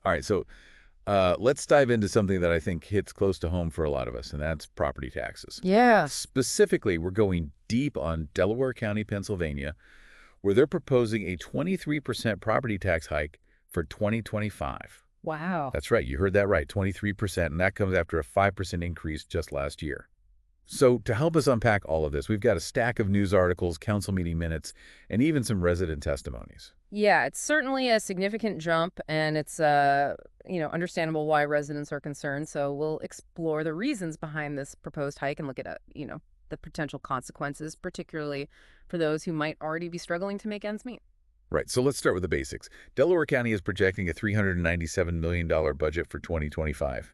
All right, so let's dive into something that I think hits close to home for a lot of us, and that's property taxes. Yeah. Specifically, we're going deep on Delaware County, Pennsylvania, where they're proposing a 23% property tax hike for 2025. Wow. That's right, you heard that right, 23%, and that comes after a 5% increase just last year. So to help us unpack all of this, we've got a stack of news articles, council meeting minutes, and even some resident testimonies. Yeah, it's certainly a significant jump, and it's understandable why residents are concerned. So we'll explore the reasons behind this proposed hike and look at the potential consequences, particularly for those who might already be struggling to make ends meet. Right, so let's start with the basics. Delaware County is projecting a $397 million budget for 2025,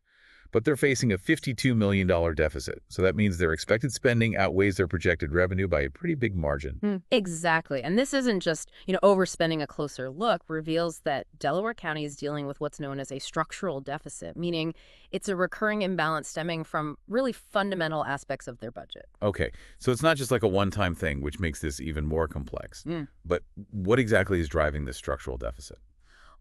but they're facing a $52 million deficit. So that means their expected spending outweighs their projected revenue by a pretty big margin. Exactly. And this isn't just, overspending. A closer look reveals that Delaware County is dealing with what's known as a structural deficit, meaning it's a recurring imbalance stemming from really fundamental aspects of their budget. Okay, so it's not just like a one-time thing, which makes this even more complex. Mm. But what exactly is driving this structural deficit?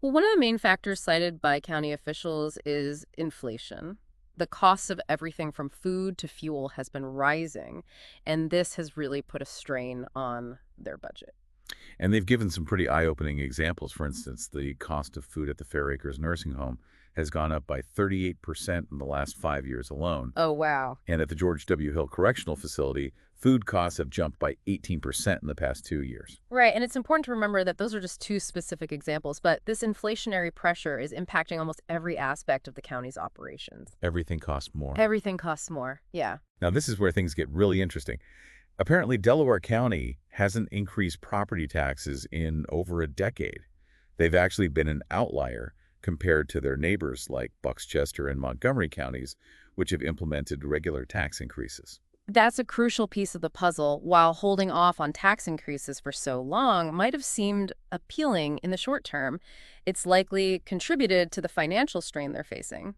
Well, one of the main factors cited by county officials is inflation. The cost of everything from food to fuel has been rising, and this has really put a strain on their budget. And they've given some pretty eye-opening examples. For instance, the cost of food at the Fair Acres nursing home has gone up by 38% in the last 5 years alone. Oh, wow. And at the George W. Hill Correctional Facility, food costs have jumped by 18% in the past 2 years. Right, and it's important to remember that those are just two specific examples, but this inflationary pressure is impacting almost every aspect of the county's operations. Everything costs more. Everything costs more. Yeah. Now, this is where things get really interesting. Apparently, Delaware County hasn't increased property taxes in over a decade. They've actually been an outlier compared to their neighbors like Buckchester and Montgomery counties, which have implemented regular tax increases. That's a crucial piece of the puzzle. While holding off on tax increases for so long might have seemed appealing in the short term, it's likely contributed to the financial strain they're facing.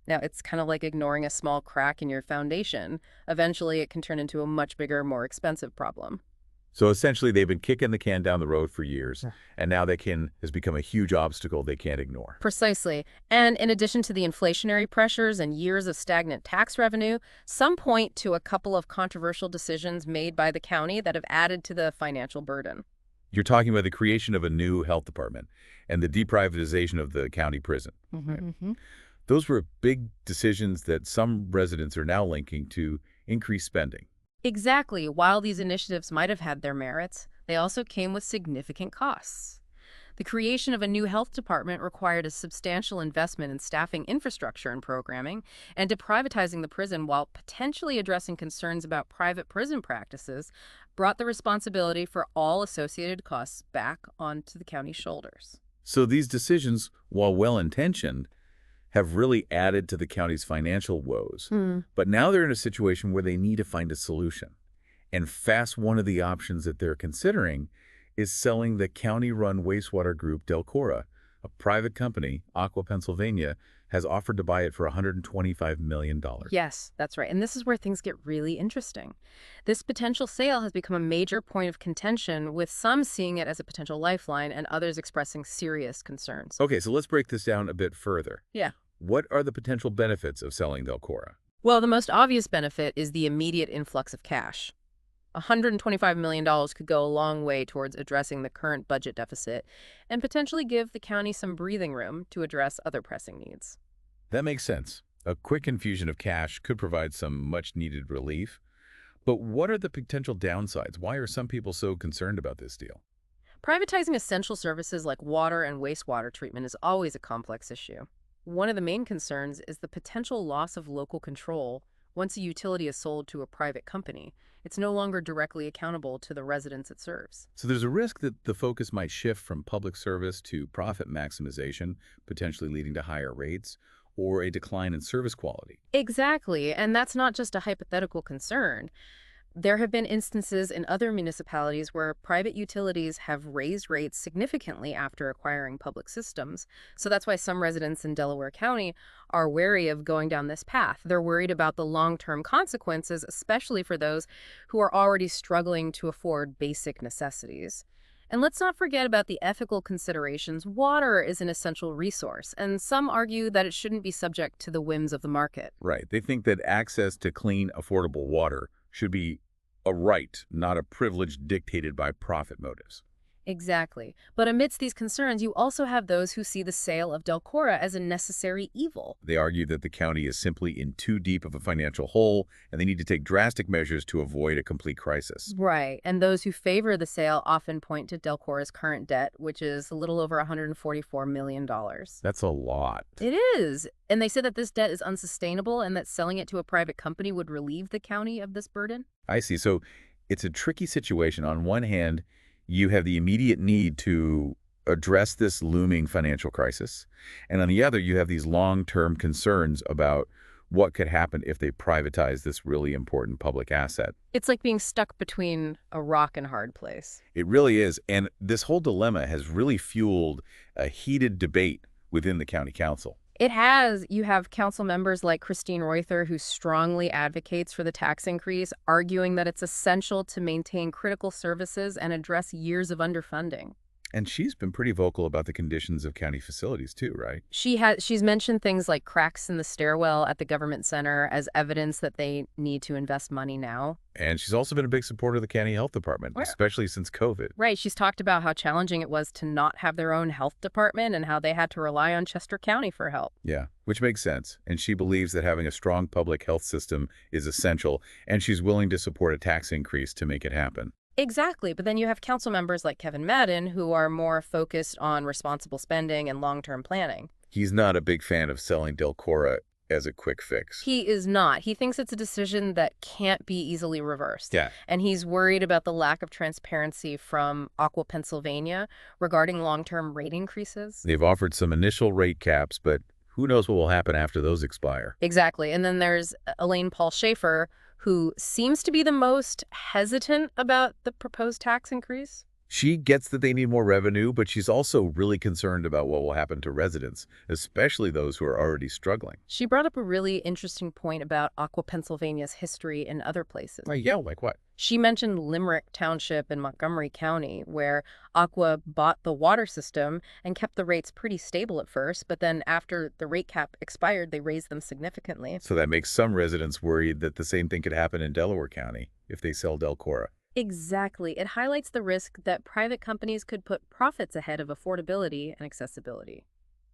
Now, it's kind of like ignoring a small crack in your foundation. Eventually, it can turn into a much bigger, more expensive problem. So essentially, they've been kicking the can down the road for years, and now has become a huge obstacle they can't ignore. Precisely. And in addition to the inflationary pressures and years of stagnant tax revenue, some point to a couple of controversial decisions made by the county that have added to the financial burden. You're talking about the creation of a new health department and the deprivatization of the county prison. Right? Hmm. Those were big decisions that some residents are now linking to increased spending. Exactly. While these initiatives might have had their merits, they also came with significant costs. The creation of a new health department required a substantial investment in staffing infrastructure and programming, and deprivatizing the prison while potentially addressing concerns about private prison practices brought the responsibility for all associated costs back onto the county's shoulders. So these decisions, while well-intentioned, have really added to the county's financial woes. But now they're in a situation where they need to find a solution. And fast, one of the options that they're considering is selling the county-run wastewater group Delcora. A private company, Aqua Pennsylvania, has offered to buy it for $125 million. Yes, that's right. And this is where things get really interesting. This potential sale has become a major point of contention, with some seeing it as a potential lifeline and others expressing serious concerns. Okay, so let's break this down a bit further. Yeah. What are the potential benefits of selling Delcora? Well, the most obvious benefit is the immediate influx of cash. $125 million could go a long way towards addressing the current budget deficit and potentially give the county some breathing room to address other pressing needs. That makes sense. A quick infusion of cash could provide some much-needed relief. But what are the potential downsides? Why are some people so concerned about this deal? Privatizing essential services like water and wastewater treatment is always a complex issue. One of the main concerns is the potential loss of local control. Once a utility is sold to a private company, it's no longer directly accountable to the residents it serves. So there's a risk that the focus might shift from public service to profit maximization, potentially leading to higher rates or a decline in service quality. Exactly, and that's not just a hypothetical concern. There have been instances in other municipalities where private utilities have raised rates significantly after acquiring public systems. So that's why some residents in Delaware County are wary of going down this path. They're worried about the long-term consequences, especially for those who are already struggling to afford basic necessities. And let's not forget about the ethical considerations. Water is an essential resource, and some argue that it shouldn't be subject to the whims of the market. Right. They think that access to clean, affordable water should be a right, not a privilege dictated by profit motives. Exactly. But amidst these concerns, you also have those who see the sale of Delcora as a necessary evil. They argue that the county is simply in too deep of a financial hole, and they need to take drastic measures to avoid a complete crisis. Right. And those who favor the sale often point to Delcora's current debt, which is a little over $144 million. That's a lot. It is. And they say that this debt is unsustainable and that selling it to a private company would relieve the county of this burden. I see. So it's a tricky situation. On one hand, you have the immediate need to address this looming financial crisis. And on the other, you have these long-term concerns about what could happen if they privatize this really important public asset. It's like being stuck between a rock and hard place. It really is. And this whole dilemma has really fueled a heated debate within the county council. It has. You have council members like Christine Reuther, who strongly advocates for the tax increase, arguing that it's essential to maintain critical services and address years of underfunding. And she's been pretty vocal about the conditions of county facilities too, right? She's mentioned things like cracks in the stairwell at the government center as evidence that they need to invest money now. And she's also been a big supporter of the county health department, especially since COVID. Right. She's talked about how challenging it was to not have their own health department and how they had to rely on Chester County for help. Yeah, which makes sense. And she believes that having a strong public health system is essential, and she's willing to support a tax increase to make it happen. Exactly. But then you have council members like Kevin Madden who are more focused on responsible spending and long-term planning. He's not a big fan of selling Delcora as a quick fix. He is not. He thinks it's a decision that can't be easily reversed. Yeah. And he's worried about the lack of transparency from Aqua Pennsylvania regarding long-term rate increases. They've offered some initial rate caps, but who knows what will happen after those expire. Exactly. And then there's Elaine Paul Schaefer, who seems to be the most hesitant about the proposed tax increase. She gets that they need more revenue, but she's also really concerned about what will happen to residents, especially those who are already struggling. She brought up a really interesting point about Aqua Pennsylvania's history in other places. Yeah, like what? She mentioned Limerick Township in Montgomery County, where Aqua bought the water system and kept the rates pretty stable at first, but then after the rate cap expired, they raised them significantly. So that makes some residents worried that the same thing could happen in Delaware County if they sell Delcora. Exactly. It highlights the risk that private companies could put profits ahead of affordability and accessibility.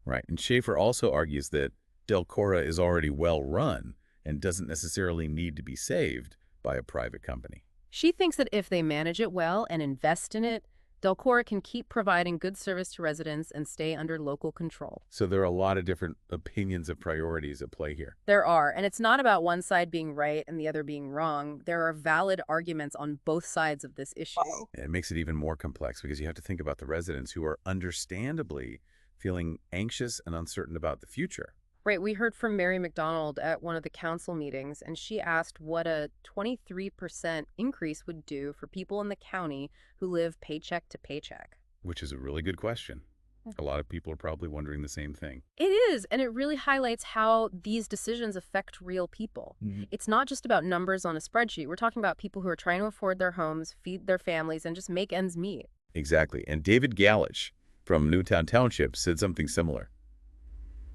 Right. And Schaefer also argues that Delcora is already well run and doesn't necessarily need to be saved by a private company. She thinks that if they manage it well and invest in it, Delcora can keep providing good service to residents and stay under local control. So there are a lot of different opinions of priorities at play here. There are, and it's not about one side being right and the other being wrong. There are valid arguments on both sides of this issue. And it makes it even more complex because you have to think about the residents who are understandably feeling anxious and uncertain about the future. Right, we heard from Mary McDonald at one of the council meetings, and she asked what a 23% increase would do for people in the county who live paycheck to paycheck. Which is a really good question. A lot of people are probably wondering the same thing. It is, and it really highlights how these decisions affect real people. It's not just about numbers on a spreadsheet. We're talking about people who are trying to afford their homes, feed their families, and just make ends meet. Exactly. And David Galich from Newtown Township said something similar.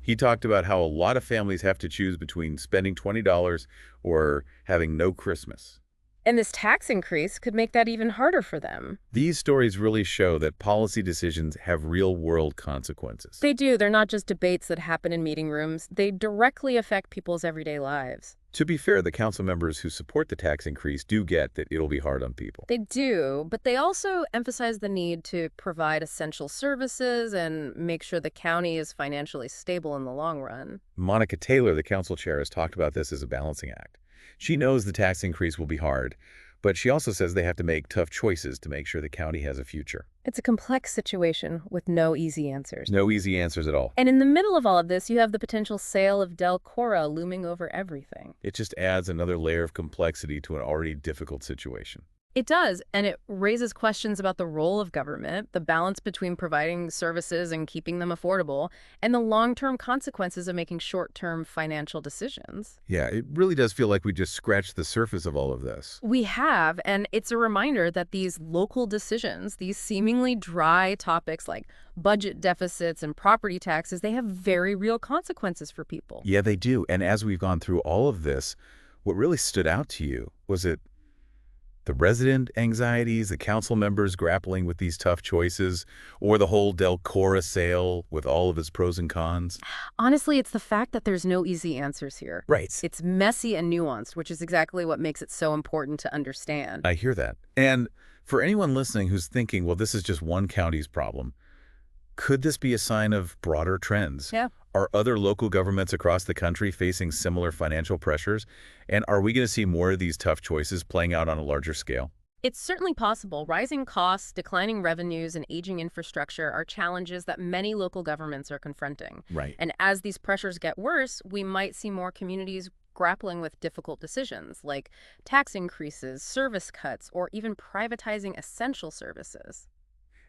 He talked about how a lot of families have to choose between spending $20 or having no Christmas. And this tax increase could make that even harder for them. These stories really show that policy decisions have real-world consequences. They do. They're not just debates that happen in meeting rooms. They directly affect people's everyday lives. To be fair, the council members who support the tax increase do get that it'll be hard on people. They do, but they also emphasize the need to provide essential services and make sure the county is financially stable in the long run. Monica Taylor, the council chair, has talked about this as a balancing act. She knows the tax increase will be hard, but she also says they have to make tough choices to make sure the county has a future. It's a complex situation with no easy answers. No easy answers at all. And in the middle of all of this, you have the potential sale of Delcora looming over everything. It just adds another layer of complexity to an already difficult situation. It does, and it raises questions about the role of government, the balance between providing services and keeping them affordable, and the long-term consequences of making short-term financial decisions. Yeah, it really does feel like we just scratched the surface of all of this. We have, and it's a reminder that these local decisions, these seemingly dry topics like budget deficits and property taxes, they have very real consequences for people. Yeah, they do. And as we've gone through all of this, what really stood out to you? Was it the resident anxieties, the council members grappling with these tough choices, or the whole Delcora sale with all of its pros and cons? Honestly, it's the fact that there's no easy answers here. Right. It's messy and nuanced, which is exactly what makes it so important to understand. I hear that. And for anyone listening who's thinking, well, this is just one county's problem, could this be a sign of broader trends? Yeah. Are other local governments across the country facing similar financial pressures? And are we going to see more of these tough choices playing out on a larger scale? It's certainly possible. Rising costs, declining revenues, and aging infrastructure are challenges that many local governments are confronting. Right. And as these pressures get worse, we might see more communities grappling with difficult decisions like tax increases, service cuts, or even privatizing essential services.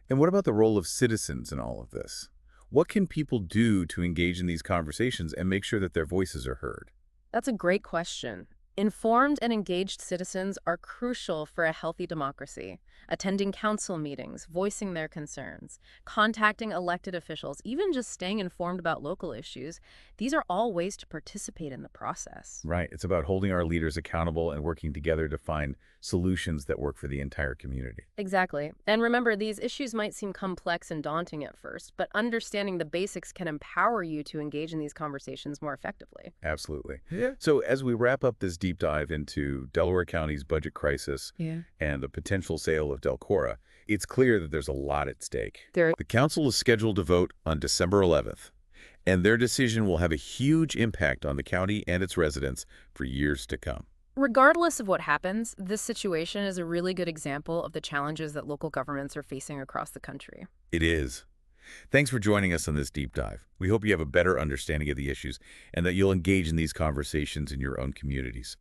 And what about the role of citizens in all of this? What can people do to engage in these conversations and make sure that their voices are heard? That's a great question. Informed and engaged citizens are crucial for a healthy democracy. Attending council meetings, voicing their concerns, contacting elected officials, even just staying informed about local issues, these are all ways to participate in the process. Right. It's about holding our leaders accountable and working together to find solutions that work for the entire community. Exactly. And remember, these issues might seem complex and daunting at first, but understanding the basics can empower you to engage in these conversations more effectively. Absolutely. Yeah. So as we wrap up this deep dive into Delaware County's budget crisis and the potential sale of Delcora, it's clear that there's a lot at stake. The council is scheduled to vote on December 11th, and their decision will have a huge impact on the county and its residents for years to come. Regardless of what happens, this situation is a really good example of the challenges that local governments are facing across the country. It is. Thanks for joining us on this deep dive. We hope you have a better understanding of the issues and that you'll engage in these conversations in your own communities.